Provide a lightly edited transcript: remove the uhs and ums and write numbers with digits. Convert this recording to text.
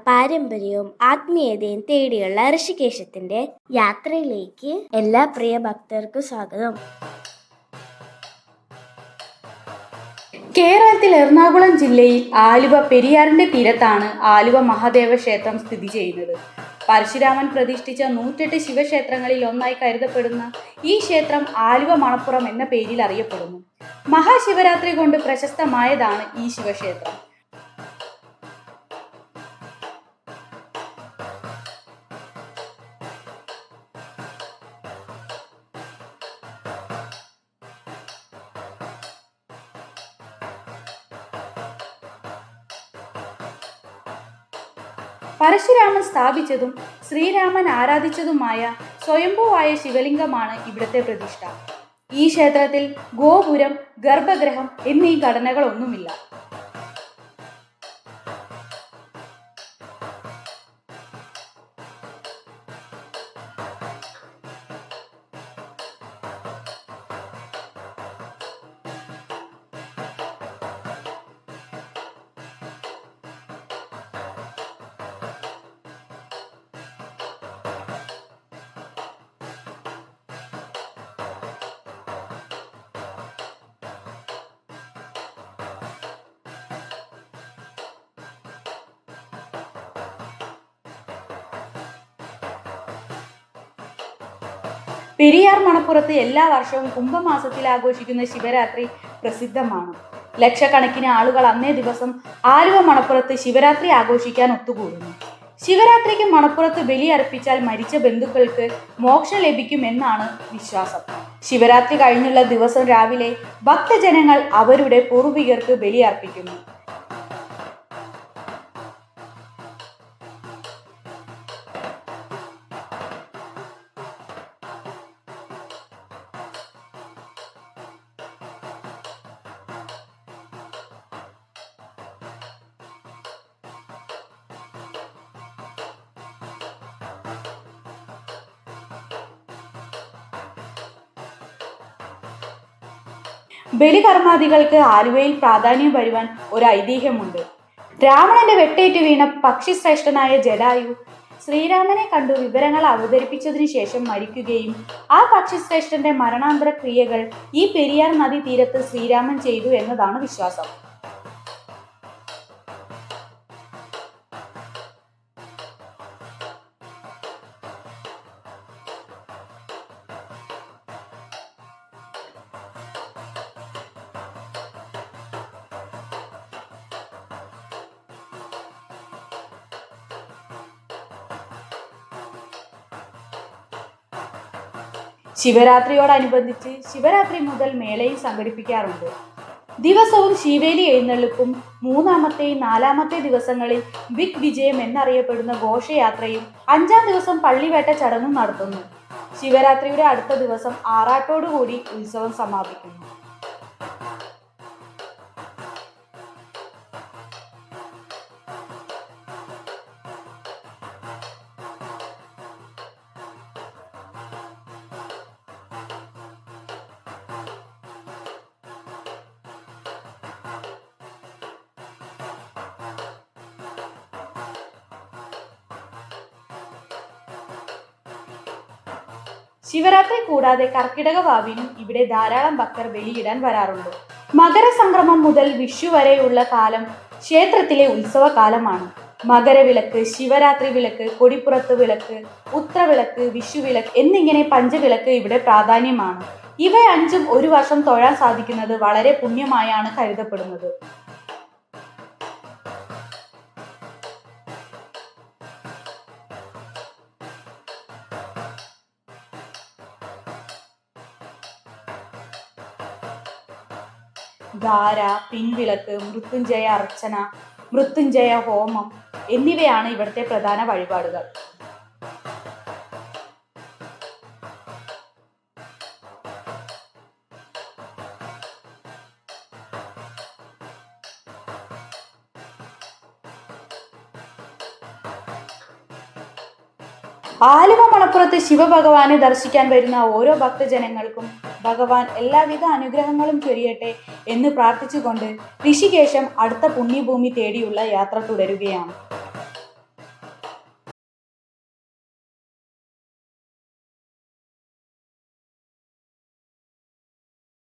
പാരമ്പര്യവും ആത്മീയതയും തേടിയുള്ള ഋഷികേശത്തിന്റെ യാത്രയിലേക്ക് എല്ലാ പ്രിയ ഭക്തർക്കും സ്വാഗതം. കേരളത്തിൽ എറണാകുളം ജില്ലയിൽ ആലുവ പെരിയാറിന്റെ തീരത്താണ് ആലുവ മഹാദേവ ക്ഷേത്രം സ്ഥിതി ചെയ്യുന്നത്. പരശുരാമൻ പ്രതിഷ്ഠിച്ച 108 ശിവക്ഷേത്രങ്ങളിൽ ഒന്നായി കരുതപ്പെടുന്ന ഈ ക്ഷേത്രം ആലുവ മണപ്പുറം എന്ന പേരിൽ അറിയപ്പെടുന്നു. മഹാശിവരാത്രി കൊണ്ട് പ്രശസ്തമായതാണ് ഈ ശിവക്ഷേത്രം. പരശുരാമൻ സ്ഥാപിച്ചതും ശ്രീരാമൻ ആരാധിച്ചതുമായ സ്വയംഭൂവായ ശിവലിംഗമാണ് ഇവിടുത്തെ പ്രതിഷ്ഠ. ഈ ക്ഷേത്രത്തിൽ ഗോപുരം, ഗർഭഗൃഹം എന്നീ ഘടനകളൊന്നുമില്ല. പെരിയാർ മണപ്പുറത്ത് എല്ലാ വർഷവും കുംഭമാസത്തിൽ ആഘോഷിക്കുന്ന ശിവരാത്രി പ്രസിദ്ധമാണ്. ലക്ഷക്കണക്കിന് ആളുകൾ അന്നേ ദിവസം ആലുവ മണപ്പുറത്ത് ശിവരാത്രി ആഘോഷിക്കാൻ ഒത്തുകൂടുന്നു. ശിവരാത്രിക്ക് മണപ്പുറത്ത് ബലി അർപ്പിച്ചാൽ മരിച്ച ബന്ധുക്കൾക്ക് മോക്ഷം ലഭിക്കുമെന്നാണ് വിശ്വാസം. ശിവരാത്രി കഴിഞ്ഞുള്ള ദിവസം രാവിലെ ഭക്തജനങ്ങൾ അവരുടെ പൂർവികർക്ക് ബലി അർപ്പിക്കുന്നു. ബലികർമാദികൾക്ക് ആലുവയിൽ പ്രാധാന്യം വരുവാൻ ഒരു ഐതിഹ്യമുണ്ട്. രാവണന്റെ വെട്ടേറ്റ് വീണ പക്ഷിശ്രേഷ്ഠനായ ജടായു ശ്രീരാമനെ കണ്ടു വിവരങ്ങൾ അവതരിപ്പിച്ചതിനു ശേഷം മരിക്കുകയും ആ പക്ഷിശ്രേഷ്ഠന്റെ മരണാന്തര ക്രിയകൾ ഈ പെരിയാർ നദി തീരത്ത് ശ്രീരാമൻ ചെയ്തു എന്നതാണ് വിശ്വാസം. ശിവരാത്രിയോടനുബന്ധിച്ച് ശിവരാത്രി മുതൽ മേളയും സംഘടിപ്പിക്കാറുണ്ട്. ദിവസവും ശീവേലി എഴുന്നള്ളിപ്പും 3-ാമത്തെയും 4-ാമത്തെ ദിവസങ്ങളിൽ ബിഗ് വിജയം എന്നറിയപ്പെടുന്ന ഘോഷയാത്രയും 5-ാം ദിവസം പള്ളിവേട്ട ചടങ്ങും നടത്തുന്നു. ശിവരാത്രിയുടെ അടുത്ത ദിവസം ആറാട്ടോടുകൂടി ഉത്സവം സമാപിക്കുന്നു. ശിവരാത്രി കൂടാതെ കർക്കിടക വാവിനും ഇവിടെ ധാരാളം ഭക്തർ ബലിയിടാൻ വരാറുണ്ട്. മകരസംക്രമം മുതൽ വിഷു വരെയുള്ള കാലം ക്ഷേത്രത്തിലെ ഉത്സവകാലമാണ്. മകരവിളക്ക്, ശിവരാത്രി വിളക്ക്, കൊടിപ്പുറത്ത് വിളക്ക്, ഉത്രവിളക്ക്, വിഷുവിളക്ക് എന്നിങ്ങനെ പഞ്ചവിളക്ക് ഇവിടെ പ്രാധാന്യമാണ്. ഇവ 5ഉം ഒരു വർഷം തൊഴാൻ സാധിക്കുന്നത് വളരെ പുണ്യമായാണ് കരുതപ്പെടുന്നത്. ധാര, പിൻവിളക്ക്, മൃത്യുഞ്ജയ അർച്ചന, മൃത്യുഞ്ജയ ഹോമം എന്നിവയാണ് ഇവിടുത്തെ പ്രധാന വഴിപാടുകൾ. ആലുവ മണപ്പുറത്ത് ശിവഭഗവാനെ ദർശിക്കാൻ വരുന്ന ഓരോ ഭക്തജനങ്ങൾക്കും ഭഗവാൻ എല്ലാവിധ അനുഗ്രഹങ്ങളും ചൊരിയട്ടെ എന്ന് പ്രാർത്ഥിച്ചുകൊണ്ട് ഋഷികേശം അടുത്ത പുണ്യഭൂമി തേടിയുള്ള യാത്ര തുടരുകയാണ്.